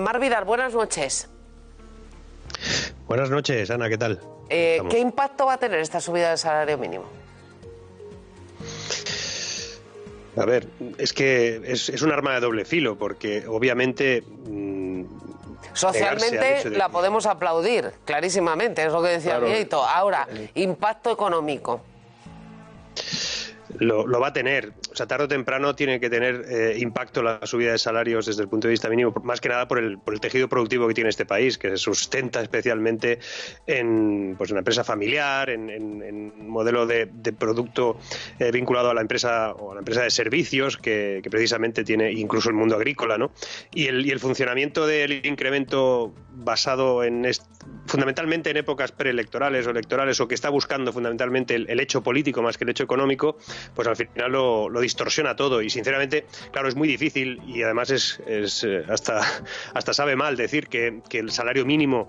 Mar Vidal, buenas noches. Buenas noches, Ana, ¿qué tal? ¿Qué impacto va a tener esta subida del salario mínimo? A ver, es que es un arma de doble filo, porque obviamente... Socialmente la podemos aplaudir, clarísimamente, es lo que decía Vieito. Ahora, impacto económico. Lo va a tener, o sea, tarde o temprano tiene que tener impacto la subida de salarios desde el punto de vista mínimo, más que nada por el tejido productivo que tiene este país, que se sustenta especialmente en una empresa familiar, en modelo de producto vinculado a la empresa o a la empresa de servicios que precisamente tiene incluso el mundo agrícola, ¿no? Y el funcionamiento del incremento basado fundamentalmente en épocas preelectorales o electorales, o que está buscando fundamentalmente el hecho político más que el hecho económico, pues al final lo distorsiona todo. Y sinceramente, claro, es muy difícil, y además es hasta sabe mal decir que el salario mínimo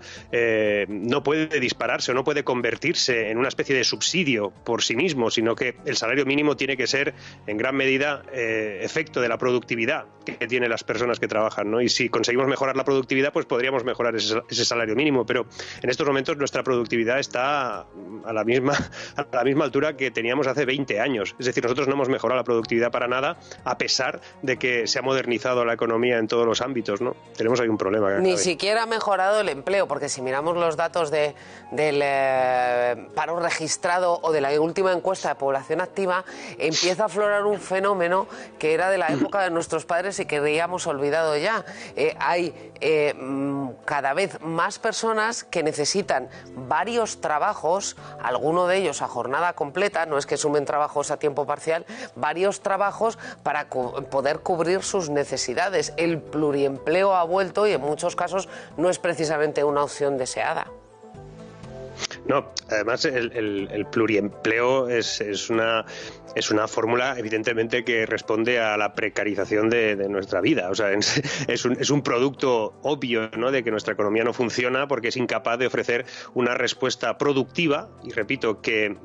no puede dispararse o no puede convertirse en una especie de subsidio por sí mismo, sino que el salario mínimo tiene que ser en gran medida efecto de la productividad que tienen las personas que trabajan, ¿no? Y si conseguimos mejorar la productividad, pues podríamos mejorar ese salario mínimo, pero en estos momentos nuestra productividad está a la misma altura que teníamos hace 20 años. Es decir, nosotros no hemos mejorado la productividad para nada, a pesar de que se ha modernizado la economía en todos los ámbitos, ¿no? Tenemos ahí un problema. Ni siquiera ha mejorado el empleo, porque si miramos los datos del paro registrado o de la última encuesta de población activa, empieza a aflorar un fenómeno que era de la época de nuestros padres y que habíamos olvidado ya. Hay cada vez más personas que necesitan varios trabajos, alguno de ellos a jornada completa, no es que sumen trabajos a tiempo parcial, varios trabajos para poder cubrir sus necesidades. El pluriempleo ha vuelto y en muchos casos no es precisamente una opción deseada. No, además el pluriempleo es una fórmula evidentemente que responde a la precarización de nuestra vida. O sea, es un producto obvio, ¿no?, de que nuestra economía no funciona porque es incapaz de ofrecer una respuesta productiva. Y repito que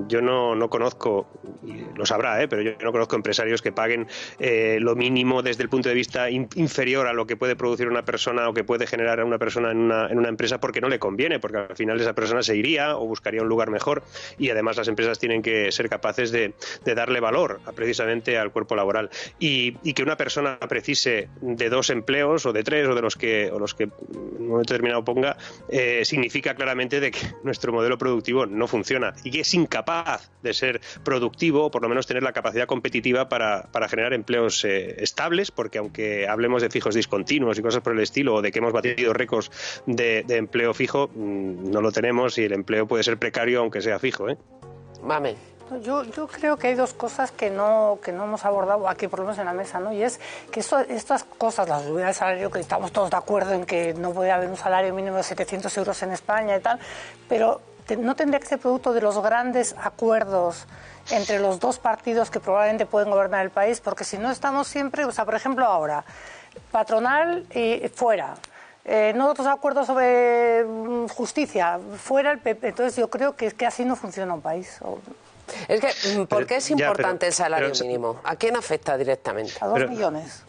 yo no conozco, y lo sabrá, pero yo no conozco empresarios que paguen lo mínimo desde el punto de vista inferior a lo que puede producir una persona o que puede generar a una persona en una empresa, porque no le conviene, porque al final esa persona se iría o buscaría un lugar mejor. Y además las empresas tienen que ser capaces de darle valor precisamente al cuerpo laboral, y que una persona precise de 2 empleos o de 3 o de los que en un momento determinado ponga, significa claramente de que nuestro modelo productivo no funciona y que es incapaz de ser productivo, o por lo menos tener la capacidad competitiva para generar empleos estables, porque aunque hablemos de fijos discontinuos y cosas por el estilo, o de que hemos batido récords de empleo fijo, no lo tenemos, y el empleo puede ser precario aunque sea fijo, Mame. Yo creo que hay 2 cosas que no hemos abordado aquí, por lo menos en la mesa, ¿no? Y es que estas cosas, la subida del salario, que estamos todos de acuerdo en que no puede haber un salario mínimo de 700 euros en España y tal, pero no tendría que ser producto de los grandes acuerdos entre los 2 partidos que probablemente pueden gobernar el país, porque si no estamos siempre, o sea, por ejemplo ahora, patronal y fuera. No otros acuerdos sobre justicia, fuera el PP. Entonces yo creo que así no funciona un país. Es que, ¿por qué es importante el salario mínimo? ¿A quién afecta directamente? A 2 millones.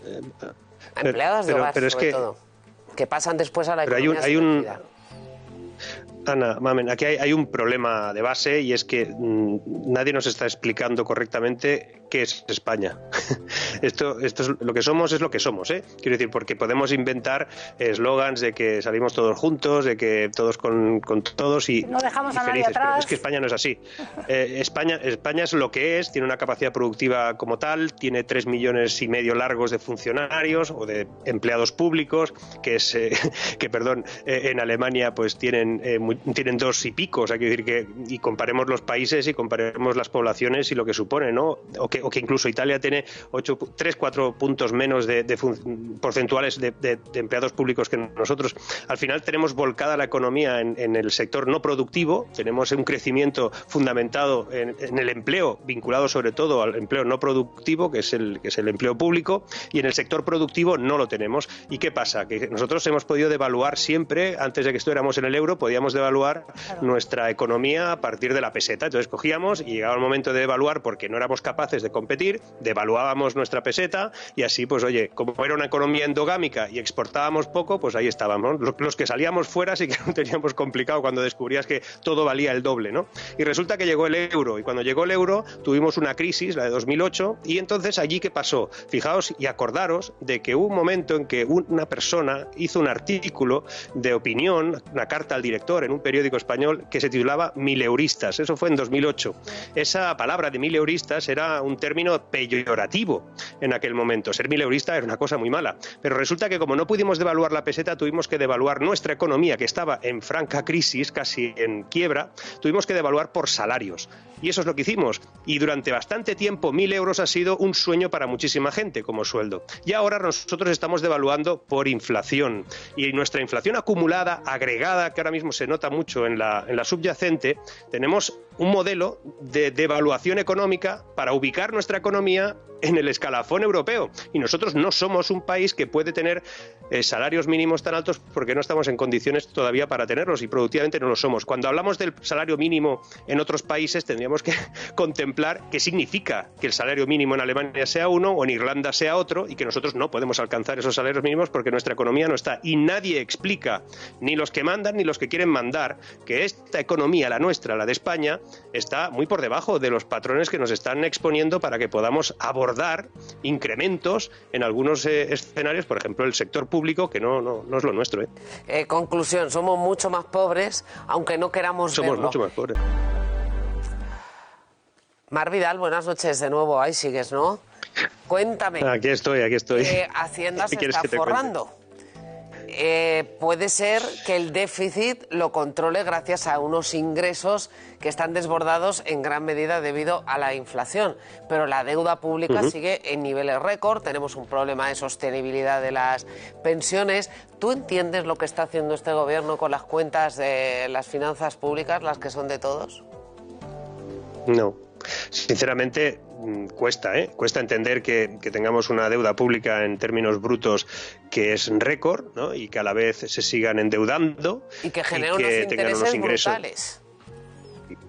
A empleadas de hogar, sobre todo, que pasan después a la economía sumergida. Ana, Mamen, aquí hay un problema de base, y es que nadie nos está explicando correctamente qué es España. Esto es lo que somos, es lo que somos, ¿eh? Quiero decir, porque podemos inventar eslogans de que salimos todos juntos, de que todos con todos y no dejamos y a nadie felices, atrás. pero es que España no es así. España es lo que es, tiene una capacidad productiva como tal, tiene 3,5 millones largos de funcionarios o de empleados públicos, en Alemania pues tienen 2 y pico, o sea, quiero decir que, y comparemos los países y comparemos las poblaciones y lo que supone, ¿no? O que incluso Italia tiene 3-4 puntos menos porcentuales de empleados públicos que nosotros. Al final tenemos volcada la economía en el sector no productivo, tenemos un crecimiento fundamentado en el empleo, vinculado sobre todo al empleo no productivo, que es el empleo público, y en el sector productivo no lo tenemos. ¿Y qué pasa? Que nosotros hemos podido devaluar siempre, antes de que estuviéramos en el euro, podíamos devaluar nuestra economía a partir de la peseta. Entonces cogíamos y llegaba el momento de devaluar porque no éramos capaces de competir, devaluábamos nuestra peseta y así, pues oye, como era una economía endogámica y exportábamos poco, pues ahí estábamos, ¿no? Los que salíamos fuera sí que no teníamos complicado cuando descubrías que todo valía el doble, ¿no? Y resulta que llegó el euro, y cuando llegó el euro tuvimos una crisis, la de 2008, y entonces allí ¿qué pasó? Fijaos y acordaros de que hubo un momento en que una persona hizo un artículo de opinión, una carta al director en un periódico español que se titulaba mileuristas. Eso fue en 2008. Esa palabra de mileuristas era un término peyorativo en aquel momento. Ser mileurista era una cosa muy mala. Pero resulta que como no pudimos devaluar la peseta, tuvimos que devaluar nuestra economía, que estaba en franca crisis, casi en quiebra, tuvimos que devaluar por salarios. Y eso es lo que hicimos. Y durante bastante tiempo 1.000 euros ha sido un sueño para muchísima gente como sueldo. Y ahora nosotros estamos devaluando por inflación. Y nuestra inflación acumulada, agregada, que ahora mismo se nota mucho en la subyacente, tenemos un modelo de devaluación económica para ubicar nuestra economía en el escalafón europeo. Y nosotros no somos un país que puede tener salarios mínimos tan altos porque no estamos en condiciones todavía para tenerlos y productivamente no lo somos. Cuando hablamos del salario mínimo en otros países tendríamos que contemplar qué significa que el salario mínimo en Alemania sea uno o en Irlanda sea otro y que nosotros no podemos alcanzar esos salarios mínimos porque nuestra economía no está. Y nadie explica, ni los que mandan ni los que quieren mandar, que esta economía, la nuestra, la de España, está muy por debajo de los patrones que nos están exponiendo para que podamos abordar incrementos en algunos escenarios, por ejemplo, el sector público, que no es lo nuestro. Conclusión, somos mucho más pobres, aunque no queramos verlo. Somos mucho más pobres. Mar Vidal, buenas noches de nuevo. Ahí sigues, ¿no? Cuéntame. Aquí estoy. Hacienda se está forrando. Puede ser que el déficit lo controle gracias a unos ingresos que están desbordados en gran medida debido a la inflación, pero la deuda pública sigue en niveles récord, tenemos un problema de sostenibilidad de las pensiones. ¿Tú entiendes lo que está haciendo este gobierno con las cuentas de las finanzas públicas, las que son de todos? No. Sinceramente, cuesta entender que tengamos una deuda pública en términos brutos que es récord, ¿no? Y que a la vez se sigan endeudando y que genera unos intereses brutales.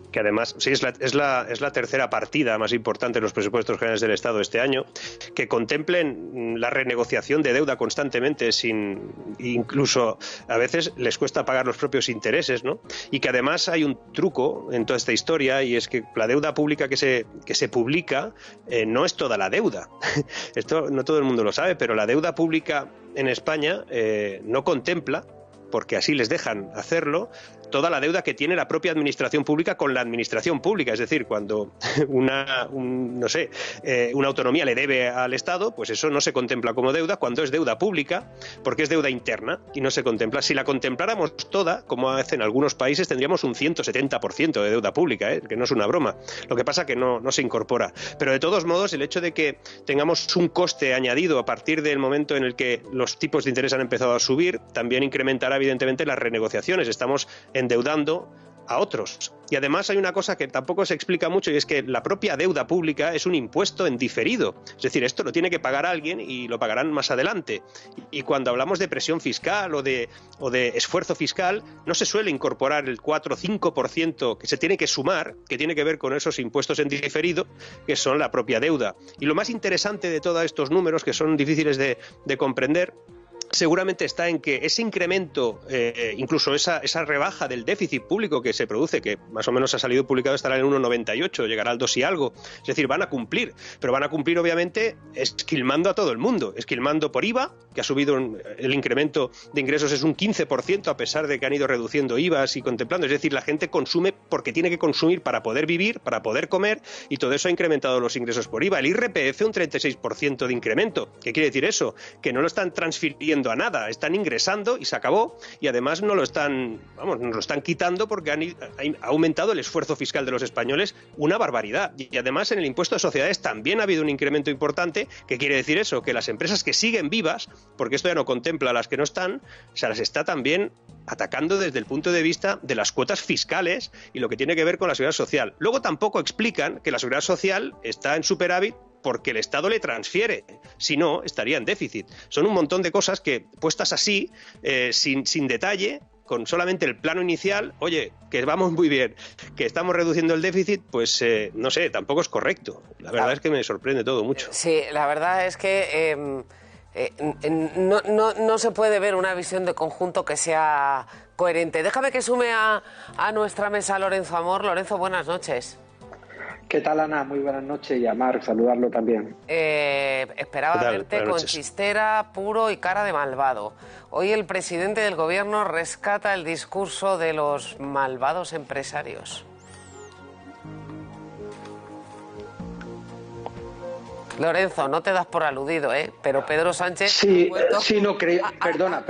Que además, sí, es la tercera partida más importante de los presupuestos generales del Estado este año, que contemplen la renegociación de deuda constantemente, incluso a veces les cuesta pagar los propios intereses, ¿no? Y que además hay un truco en toda esta historia, y es que la deuda pública que se publica no es toda la deuda. Esto no todo el mundo lo sabe, pero la deuda pública en España no contempla, porque así les dejan hacerlo, toda la deuda que tiene la propia administración pública con la administración pública. Es decir, cuando una autonomía le debe al Estado, pues eso no se contempla como deuda cuando es deuda pública, porque es deuda interna y no se contempla. Si la contempláramos toda, como hacen algunos países, tendríamos un 170% de deuda pública, que no es una broma. Lo que pasa que no se incorpora. Pero de todos modos, el hecho de que tengamos un coste añadido a partir del momento en el que los tipos de interés han empezado a subir, también incrementará evidentemente las renegociaciones. Estamos endeudando a otros. Y además hay una cosa que tampoco se explica mucho, y es que la propia deuda pública es un impuesto en diferido. Es decir, esto lo tiene que pagar alguien y lo pagarán más adelante. Y cuando hablamos de presión fiscal o de esfuerzo fiscal, no se suele incorporar el 4 o 5% que se tiene que sumar, que tiene que ver con esos impuestos en diferido, que son la propia deuda. Y lo más interesante de todos estos números, que son difíciles de comprender, seguramente está en que ese incremento, incluso esa rebaja del déficit público que se produce, que más o menos ha salido publicado, estará en 1,98, llegará al 2 y algo. Es decir, van a cumplir, pero van a cumplir obviamente esquilmando a todo el mundo, esquilmando por IVA, que ha subido el incremento de ingresos es un 15% a pesar de que han ido reduciendo IVAs y contemplando. Es decir, la gente consume porque tiene que consumir para poder vivir, para poder comer, y todo eso ha incrementado los ingresos por IVA. El IRPF un 36% de incremento. ¿Qué quiere decir eso? Que no lo están transfiriendo a nada, están ingresando y se acabó, y además nos lo están quitando porque ha aumentado el esfuerzo fiscal de los españoles una barbaridad. Y además en el impuesto de sociedades también ha habido un incremento importante. ¿Qué quiere decir eso? Que las empresas que siguen vivas, porque esto ya no contempla a las que no están, se las está también atacando desde el punto de vista de las cuotas fiscales y lo que tiene que ver con la seguridad social. Luego tampoco explican que la seguridad social está en superávit porque el Estado le transfiere, si no, estaría en déficit. Son un montón de cosas que, puestas así, sin detalle, con solamente el plano inicial, oye, que vamos muy bien, que estamos reduciendo el déficit, pues no sé, tampoco es correcto. La verdad es que me sorprende todo mucho. Sí, la verdad es que no se puede ver una visión de conjunto que sea coherente. Déjame que sume a nuestra mesa Lorenzo Amor. Lorenzo, buenas noches. ¿Qué tal, Ana? Muy buenas noches, y a Marc, saludarlo también. Esperaba verte con chistera, puro y cara de malvado. Hoy el presidente del gobierno rescata el discurso de los malvados empresarios. Lorenzo, no te das por aludido, ¿eh? Pero Pedro Sánchez... Sí, no creía... Perdona,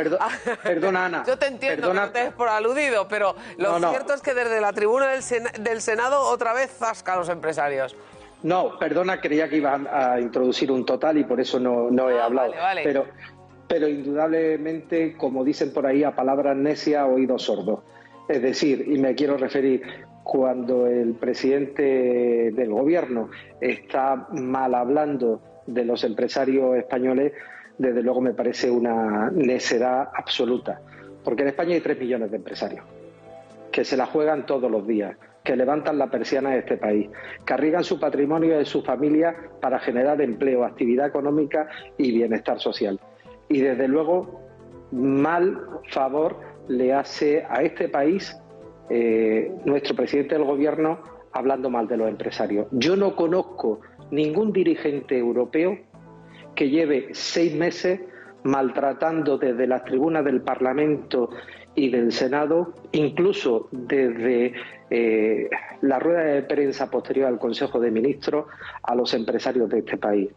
Ana. Yo te entiendo que no te des por aludido, pero lo cierto es que desde la tribuna del Senado otra vez zasca a los empresarios. No, perdona, creía que iban a introducir un total y por eso no he hablado. Vale. Pero indudablemente, como dicen por ahí, a palabras necias, oídos sordos. Es decir, y me quiero referir... Cuando el presidente del gobierno está mal hablando de los empresarios españoles, desde luego me parece una necedad absoluta. Porque en España hay 3 millones de empresarios que se la juegan todos los días, que levantan la persiana de este país, que arriesgan su patrimonio y de su familia para generar empleo, actividad económica y bienestar social. Y desde luego, mal favor le hace a este país nuestro presidente del gobierno hablando mal de los empresarios. Yo no conozco ningún dirigente europeo que lleve 6 meses maltratando desde las tribunas del Parlamento y del Senado, incluso desde la rueda de prensa posterior al Consejo de Ministros, a los empresarios de este país,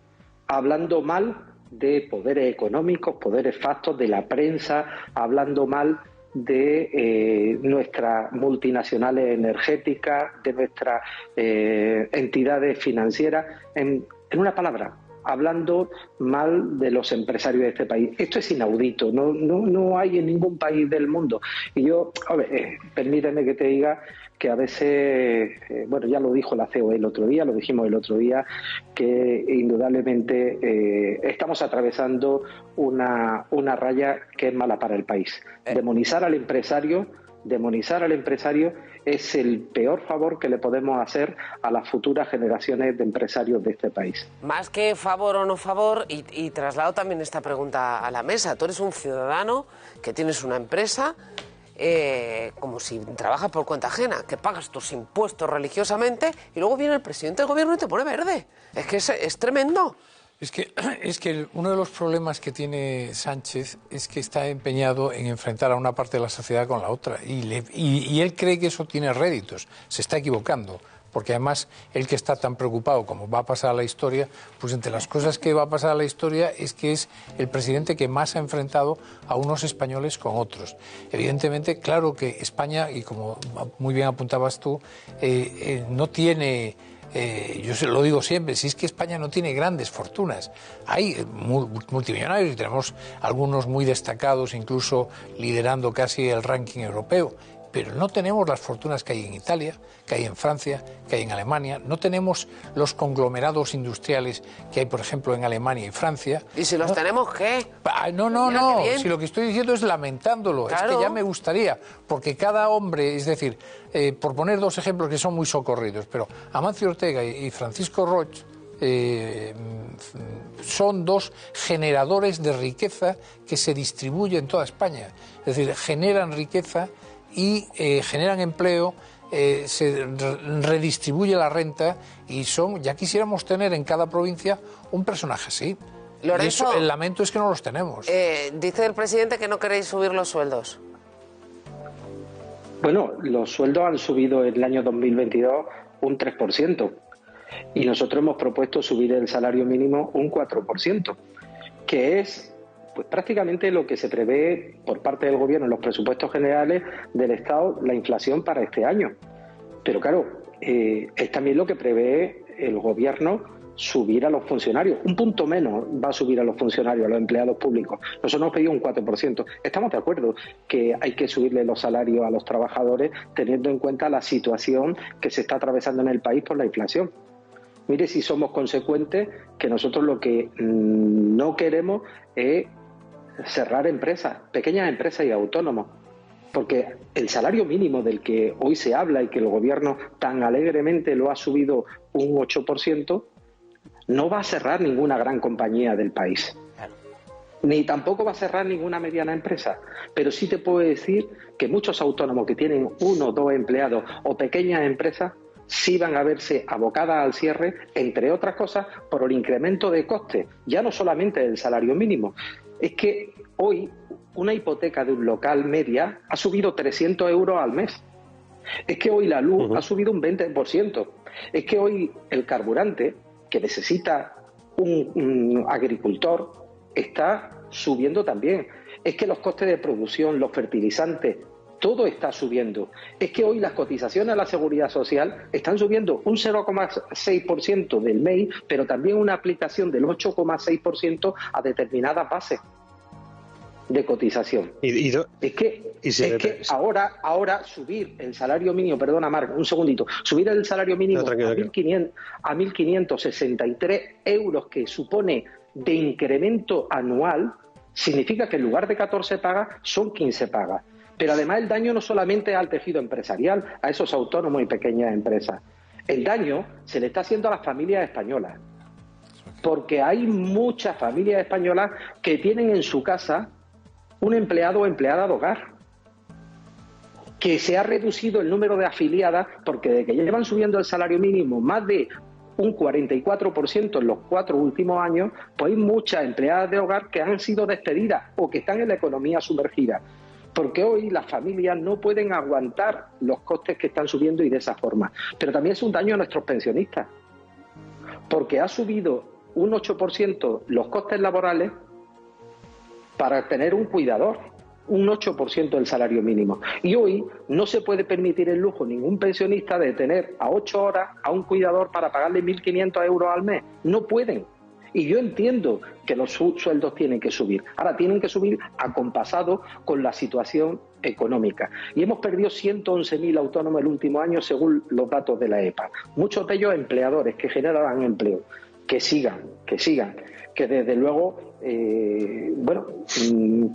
hablando mal de poderes económicos, poderes factos, de la prensa, hablando mal de nuestras multinacionales energéticas, de nuestras entidades financieras, en una palabra, hablando mal de los empresarios de este país. Esto es inaudito, no hay en ningún país del mundo. Y yo, permíteme que te diga que a veces, bueno, ya lo dijo la COE el otro día, lo dijimos el otro día, que indudablemente estamos atravesando una raya que es mala para el país. Demonizar al empresario es el peor favor que le podemos hacer a las futuras generaciones de empresarios de este país. Más que favor o no favor, y traslado también esta pregunta a la mesa. Tú eres un ciudadano que tienes una empresa, como si trabajas por cuenta ajena, que pagas tus impuestos religiosamente y luego viene el presidente del gobierno y te pone verde. Es que es tremendo. Es que uno de los problemas que tiene Sánchez es que está empeñado en enfrentar a una parte de la sociedad con la otra y él cree que eso tiene réditos. Se está equivocando, porque además él, que está tan preocupado como va a pasar a la historia, pues entre las cosas que va a pasar a la historia es que es el presidente que más ha enfrentado a unos españoles con otros. Evidentemente, claro que España, y como muy bien apuntabas tú, no tiene... yo se lo digo siempre, si es que España no tiene grandes fortunas. Hay multimillonarios y tenemos algunos muy destacados, incluso liderando casi el ranking europeo, pero no tenemos las fortunas que hay en Italia, que hay en Francia, que hay en Alemania. No tenemos los conglomerados industriales que hay, por ejemplo, en Alemania y Francia. ¿Y si los tenemos qué? No. Si lo que estoy diciendo es lamentándolo. Claro. Es que ya me gustaría, porque cada hombre, es decir, por poner 2 ejemplos que son muy socorridos, pero Amancio Ortega y Francisco Roig son 2 generadores de riqueza que se distribuye en toda España. Es decir, generan riqueza y generan empleo, se redistribuye la renta y ya quisiéramos tener en cada provincia un personaje así. Lorenzo, y eso, el lamento es que no los tenemos. Dice el presidente que no queréis subir los sueldos. Bueno, los sueldos han subido en el año 2022 un 3% y nosotros hemos propuesto subir el salario mínimo un 4%, que es pues prácticamente lo que se prevé por parte del Gobierno en los presupuestos generales del Estado, la inflación para este año. Pero claro, es también lo que prevé el Gobierno subir a los funcionarios. Un punto menos va a subir a los funcionarios, a los empleados públicos. Nosotros hemos pedido un 4%. Estamos de acuerdo que hay que subirle los salarios a los trabajadores teniendo en cuenta la situación que se está atravesando en el país por la inflación. Mire si somos consecuentes, que nosotros lo que no queremos es cerrar empresas, pequeñas empresas y autónomos. Porque el salario mínimo del que hoy se habla y que el gobierno tan alegremente lo ha subido un 8%, no va a cerrar ninguna gran compañía del país. Ni tampoco va a cerrar ninguna mediana empresa. Pero sí te puedo decir que muchos autónomos que tienen 1 o 2 empleados o pequeñas empresas sí van a verse abocadas al cierre, entre otras cosas, por el incremento de costes, ya no solamente del salario mínimo. Es que hoy una hipoteca de un local media ha subido 300 euros al mes. Es que hoy la luz ha subido un 20%. Es que hoy el carburante que necesita un agricultor está subiendo también. Es que los costes de producción, los fertilizantes, todo está subiendo. Es que hoy las cotizaciones a la Seguridad Social están subiendo un 0,6% del MEI, pero también una aplicación del 8,6% a determinadas bases de cotización. Es que ahora subir el salario mínimo, perdona Marc, un segundito, subir el salario mínimo a 1.563 euros que supone de incremento anual, significa que en lugar de 14 pagas son 15 pagas. Pero además el daño no solamente es al tejido empresarial, a esos autónomos y pequeñas empresas. El daño se le está haciendo a las familias españolas. Porque hay muchas familias españolas que tienen en su casa un empleado o empleada de hogar, que se ha reducido el número de afiliadas porque de que llevan subiendo el salario mínimo más de un 44% en los 4 últimos años, pues hay muchas empleadas de hogar que han sido despedidas o que están en la economía sumergida. Porque hoy las familias no pueden aguantar los costes que están subiendo y de esa forma. Pero también es un daño a nuestros pensionistas, porque ha subido un 8% los costes laborales para tener un cuidador, un 8% del salario mínimo. Y hoy no se puede permitir el lujo ningún pensionista de tener a 8 horas a un cuidador para pagarle 1.500 euros al mes. No pueden. Y yo entiendo que los sueldos tienen que subir. Ahora tienen que subir acompasados con la situación económica. Y hemos perdido 111.000 autónomos el último año según los datos de la EPA. Muchos de ellos empleadores que generarán empleo. Que sigan. Que desde luego,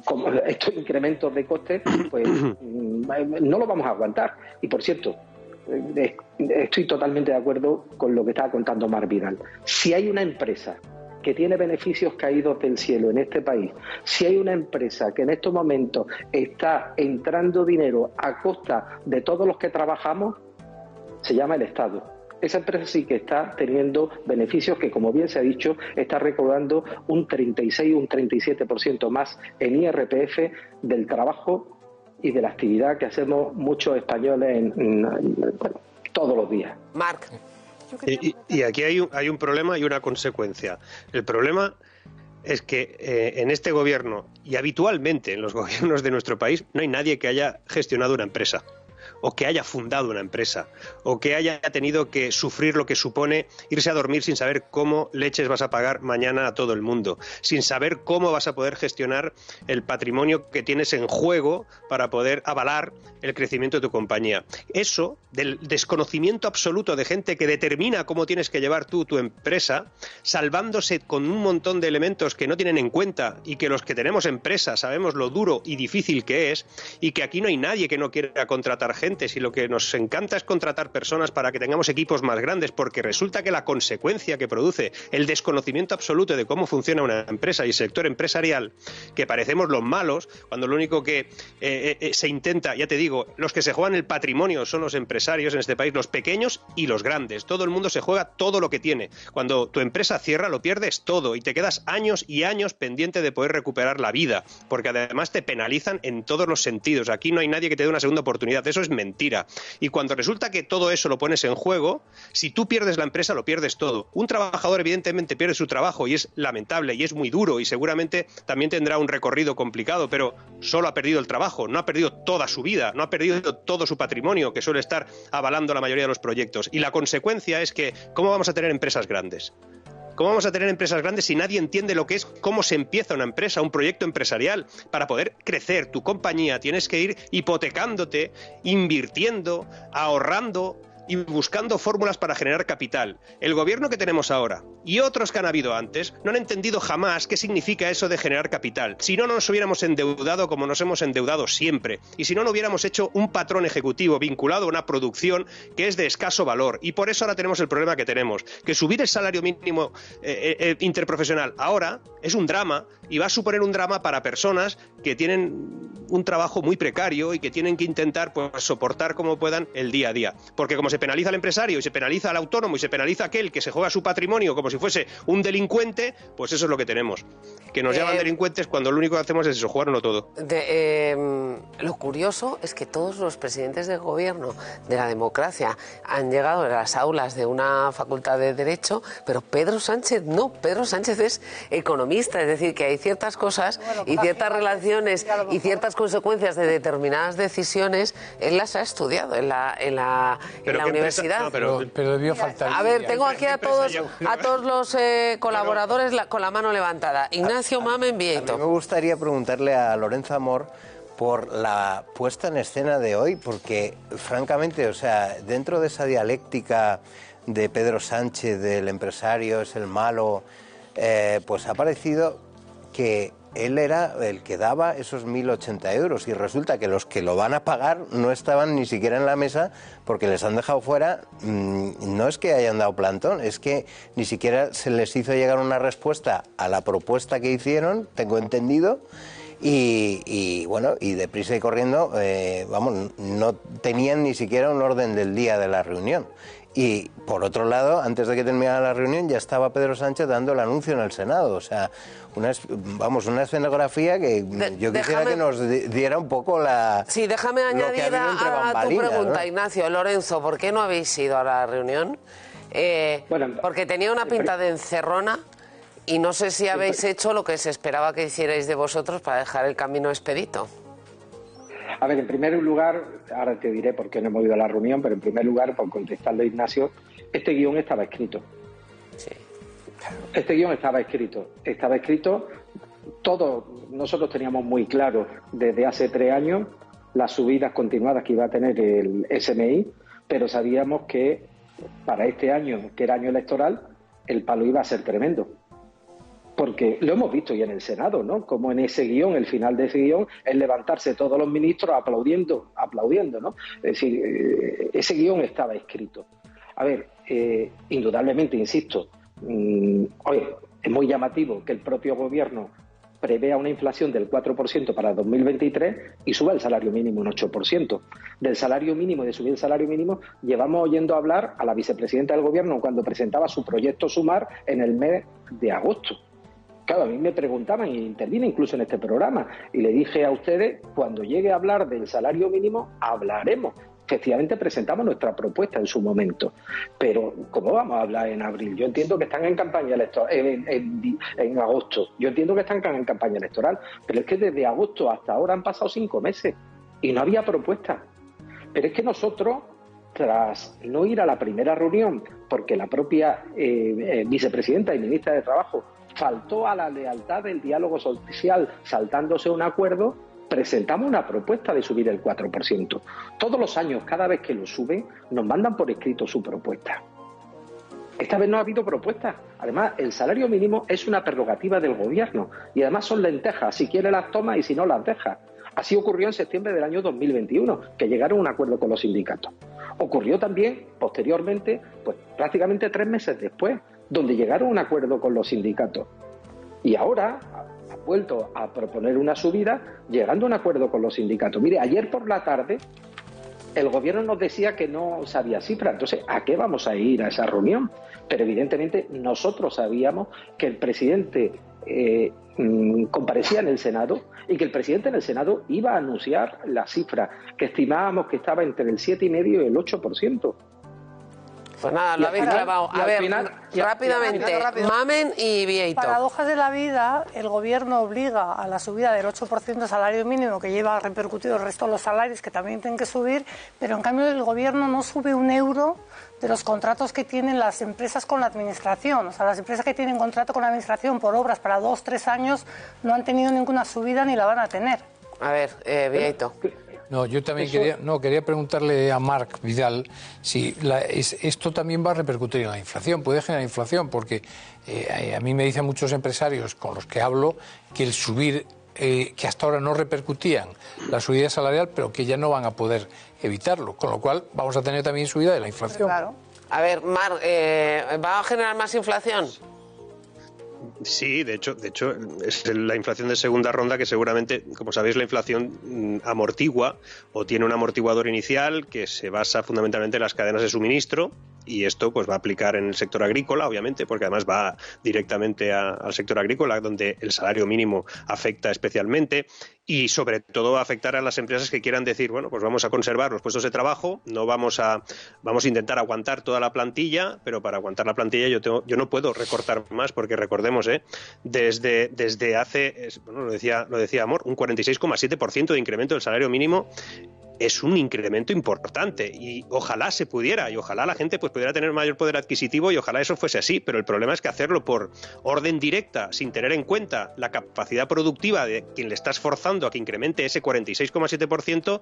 como estos incrementos de costes, pues no lo vamos a aguantar. Y por cierto, estoy totalmente de acuerdo con lo que estaba contando Marc Vidal. Si hay una empresa que tiene beneficios caídos del cielo en este país, si hay una empresa que en estos momentos está entrando dinero a costa de todos los que trabajamos, se llama el Estado. Esa empresa sí que está teniendo beneficios que, como bien se ha dicho, está recaudando un 36, un 37% más en IRPF del trabajo y de la actividad que hacemos muchos españoles todos los días. Marc. Y aquí hay un problema y una consecuencia. El problema es que en este gobierno y habitualmente en los gobiernos de nuestro país no hay nadie que haya gestionado una empresa, o que haya fundado una empresa, o que haya tenido que sufrir lo que supone irse a dormir sin saber cómo leches vas a pagar mañana a todo el mundo, sin saber cómo vas a poder gestionar el patrimonio que tienes en juego para poder avalar el crecimiento de tu compañía. Eso, del desconocimiento absoluto de gente que determina cómo tienes que llevar tú tu empresa, salvándose con un montón de elementos que no tienen en cuenta y que los que tenemos empresa sabemos lo duro y difícil que es, y que aquí no hay nadie que no quiera contratar gente, si lo que nos encanta es contratar personas para que tengamos equipos más grandes, porque resulta que la consecuencia que produce el desconocimiento absoluto de cómo funciona una empresa y el sector empresarial, que parecemos los malos, cuando lo único que se intenta, ya te digo, los que se juegan el patrimonio son los empresarios en este país, los pequeños y los grandes. Todo el mundo se juega todo lo que tiene. Cuando tu empresa cierra, lo pierdes todo y te quedas años y años pendiente de poder recuperar la vida, porque además te penalizan en todos los sentidos. Aquí no hay nadie que te dé una segunda oportunidad. Eso es mentira. Y cuando resulta que todo eso lo pones en juego, si tú pierdes la empresa, lo pierdes todo. Un trabajador evidentemente pierde su trabajo y es lamentable y es muy duro y seguramente también tendrá un recorrido complicado, pero solo ha perdido el trabajo, no ha perdido toda su vida, no ha perdido todo su patrimonio que suele estar avalando la mayoría de los proyectos. Y la consecuencia es que, ¿cómo vamos a tener empresas grandes? ¿Cómo vamos a tener empresas grandes si nadie entiende lo que es, cómo se empieza una empresa, un proyecto empresarial? Para poder crecer tu compañía tienes que ir hipotecándote, invirtiendo, ahorrando, y buscando fórmulas para generar capital. El gobierno que tenemos ahora y otros que han habido antes no han entendido jamás qué significa eso de generar capital. Si no nos hubiéramos endeudado como nos hemos endeudado siempre, y si no hubiéramos hecho un patrón ejecutivo vinculado a una producción que es de escaso valor. Y por eso ahora tenemos el problema que tenemos, que subir el salario mínimo interprofesional ahora es un drama, y va a suponer un drama para personas que tienen un trabajo muy precario y que tienen que intentar pues soportar como puedan el día a día. Porque como se penaliza al empresario y se penaliza al autónomo y se penaliza a aquel que se juega su patrimonio como si fuese un delincuente, pues eso es lo que tenemos. Que nos llaman delincuentes cuando lo único que hacemos es eso, jugárnoslo todo. Lo curioso es que todos los presidentes del gobierno de la democracia han llegado a las aulas de una facultad de Derecho, pero Pedro Sánchez no. Pedro Sánchez es economista, es decir, que hay ciertas cosas y ciertas relaciones y ciertas consecuencias de determinadas decisiones, él las ha estudiado en la universidad. No, pero debió faltar. A ver, tengo aquí a todos los colaboradores con la mano levantada. Ignacio Mamen Vieito. A mí me gustaría preguntarle a Lorenzo Amor por la puesta en escena de hoy, porque francamente, o sea, dentro de esa dialéctica de Pedro Sánchez, del empresario es el malo, pues ha parecido que él era el que daba esos 1.080 euros y resulta que los que lo van a pagar no estaban ni siquiera en la mesa porque les han dejado fuera. No es que hayan dado plantón, es que ni siquiera se les hizo llegar una respuesta a la propuesta que hicieron, tengo entendido. Y bueno, y deprisa y corriendo, vamos, no tenían ni siquiera un orden del día de la reunión. Y por otro lado, antes de que terminara la reunión, ya estaba Pedro Sánchez dando el anuncio en el Senado. O sea, una escenografía que yo quisiera que nos diera un poco la... Sí, déjame añadir a tu pregunta, ¿no? Ignacio, Lorenzo, ¿por qué no habéis ido a la reunión? Porque tenía una pinta de encerrona. Y no sé si habéis hecho lo que se esperaba que hicierais de vosotros para dejar el camino expedito. A ver, en primer lugar, ahora te diré por qué no hemos ido a la reunión, pero en primer lugar, por contestarle a Ignacio, este guión estaba escrito. Sí. Este guión estaba escrito, todos nosotros teníamos muy claro desde hace 3 años las subidas continuadas que iba a tener el SMI, pero sabíamos que para este año, que era año electoral, el palo iba a ser tremendo. Porque lo hemos visto ya en el Senado, ¿no? Como en ese guión, el final de ese guión, es levantarse todos los ministros aplaudiendo, ¿no? Es decir, ese guión estaba escrito. A ver, indudablemente, insisto, oye, es muy llamativo que el propio gobierno prevea una inflación del 4% para 2023 y suba el salario mínimo un 8%. Del salario mínimo, de subir el salario mínimo, llevamos oyendo hablar a la vicepresidenta del gobierno cuando presentaba su proyecto Sumar en el mes de agosto. Claro, a mí me preguntaban, y intervine incluso en este programa, y le dije a ustedes, cuando llegue a hablar del salario mínimo, hablaremos. Efectivamente presentamos nuestra propuesta en su momento, pero ¿cómo vamos a hablar en abril? Yo entiendo que están en campaña electoral, en agosto, yo entiendo que están en campaña electoral, pero es que desde agosto hasta ahora han pasado 5 meses y no había propuesta. Pero es que nosotros, tras no ir a la primera reunión, porque la propia vicepresidenta y ministra de Trabajo faltó a la lealtad del diálogo social saltándose un acuerdo, presentamos una propuesta de subir el 4%. Todos los años, cada vez que lo suben, nos mandan por escrito su propuesta. Esta vez no ha habido propuesta. Además, el salario mínimo es una prerrogativa del gobierno y además son lentejas. Si quiere las toma y si no las deja. Así ocurrió en septiembre del año 2021, que llegaron a un acuerdo con los sindicatos. Ocurrió también, posteriormente, pues prácticamente 3 meses después, donde llegaron a un acuerdo con los sindicatos. Y ahora ha vuelto a proponer una subida, llegando a un acuerdo con los sindicatos. Mire, ayer por la tarde el gobierno nos decía que no sabía cifras. Entonces, ¿a qué vamos a ir a esa reunión? Pero evidentemente nosotros sabíamos que el presidente comparecía en el Senado y que el presidente en el Senado iba a anunciar la cifra que estimábamos que estaba entre el 7,5% y el 8%. Pues nada, lo habéis clavado. A ver, rápidamente, Mamen y Vieito. Paradojas de la vida, el gobierno obliga a la subida del 8% del salario mínimo, que lleva repercutido el resto de los salarios, que también tienen que subir, pero en cambio el gobierno no sube un euro de los contratos que tienen las empresas con la administración. O sea, las empresas que tienen contrato con la administración por obras para 2 o 3 años no han tenido ninguna subida ni la van a tener. A ver, Vieito. No, yo también quería preguntarle a Marc Vidal si esto también va a repercutir en la inflación, puede generar inflación, porque a mí me dicen muchos empresarios con los que hablo que el subir, que hasta ahora no repercutían la subida salarial, pero que ya no van a poder evitarlo, con lo cual vamos a tener también subida de la inflación. Claro. A ver, Marc, ¿va a generar más inflación? Sí, de hecho es la inflación de segunda ronda que seguramente, como sabéis, la inflación amortigua o tiene un amortiguador inicial que se basa fundamentalmente en las cadenas de suministro, y esto pues va a aplicar en el sector agrícola, obviamente, porque además va directamente al sector agrícola, donde el salario mínimo afecta especialmente, y sobre todo va a afectar a las empresas que quieran decir, bueno, pues vamos a conservar los puestos de trabajo, vamos a intentar aguantar toda la plantilla, pero para aguantar la plantilla yo no puedo recortar más, porque recordemos, desde hace, bueno, lo decía Amor, un 46,7% de incremento del salario mínimo es un incremento importante, y ojalá se pudiera, y ojalá la gente pues pudiera tener mayor poder adquisitivo, y ojalá eso fuese así, pero el problema es que hacerlo por orden directa, sin tener en cuenta la capacidad productiva de quien le estás forzando a que incremente ese 46,7%,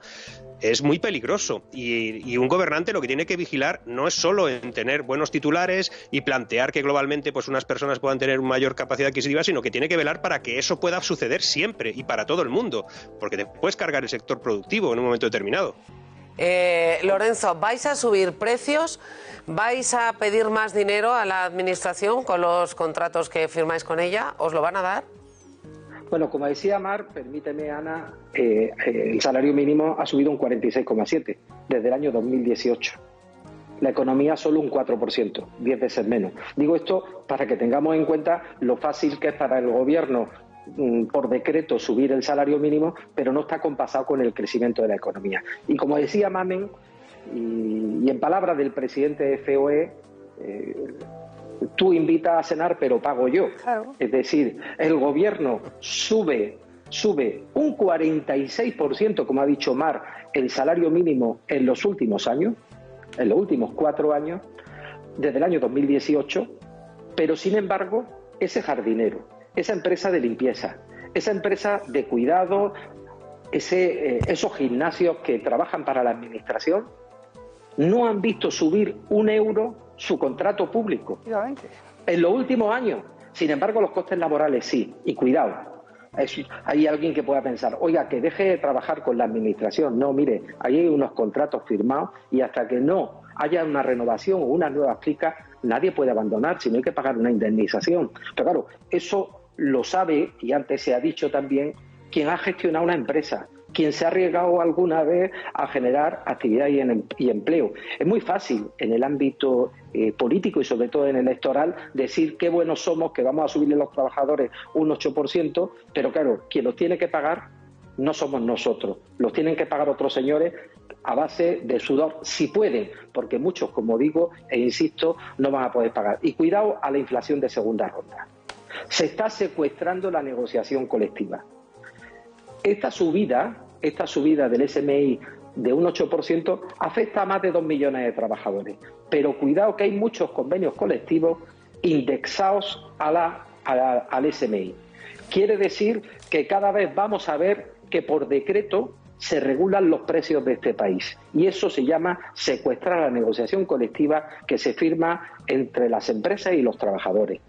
es muy peligroso, y un gobernante lo que tiene que vigilar no es solo en tener buenos titulares y plantear que globalmente pues unas personas puedan tener mayor capacidad adquisitiva, sino que tiene que velar para que eso pueda suceder siempre y para todo el mundo, porque te puedes cargar el sector productivo en un momento determinado. Lorenzo, ¿vais a subir precios? ¿Vais a pedir más dinero a la administración con los contratos que firmáis con ella? ¿Os lo van a dar? Bueno, como decía Mar, permíteme, Ana, el salario mínimo ha subido un 46,7% desde el año 2018. La economía solo un 4%, 10 veces menos. Digo esto para que tengamos en cuenta lo fácil que es para el gobierno por decreto subir el salario mínimo, pero no está compasado con el crecimiento de la economía. Y como decía Mamen, y en palabras del presidente de FOE, tú invitas a cenar pero pago yo. Claro. Es decir, el gobierno sube un 46%, como ha dicho Mar, el salario mínimo en los últimos años, en los últimos 4 años, desde el año 2018, pero sin embargo, ese jardinero, esa empresa de limpieza, esa empresa de cuidado, esos gimnasios que trabajan para la administración, no han visto subir €1 su contrato público en los últimos años. Sin embargo, los costes laborales sí. Y cuidado, hay alguien que pueda pensar, oiga, que deje de trabajar con la administración. No, mire, ahí hay unos contratos firmados y hasta que no haya una renovación o una nueva flica, nadie puede abandonar, sino hay que pagar una indemnización. Pero claro, eso lo sabe, y antes se ha dicho también, quien ha gestionado una empresa, quien se ha arriesgado alguna vez a generar actividad y empleo. Es muy fácil en el ámbito político y sobre todo en el electoral decir qué buenos somos, que vamos a subirle a los trabajadores un 8%, pero claro, quien los tiene que pagar no somos nosotros, los tienen que pagar otros señores a base de sudor, si pueden, porque muchos, como digo e insisto, no van a poder pagar. Y cuidado a la inflación de segunda ronda. Se está secuestrando la negociación colectiva. Esta subida del SMI de un 8% afecta a más de 2 millones de trabajadores. Pero cuidado que hay muchos convenios colectivos indexados al SMI. Quiere decir que cada vez vamos a ver que por decreto se regulan los precios de este país. Y eso se llama secuestrar la negociación colectiva que se firma entre las empresas y los trabajadores.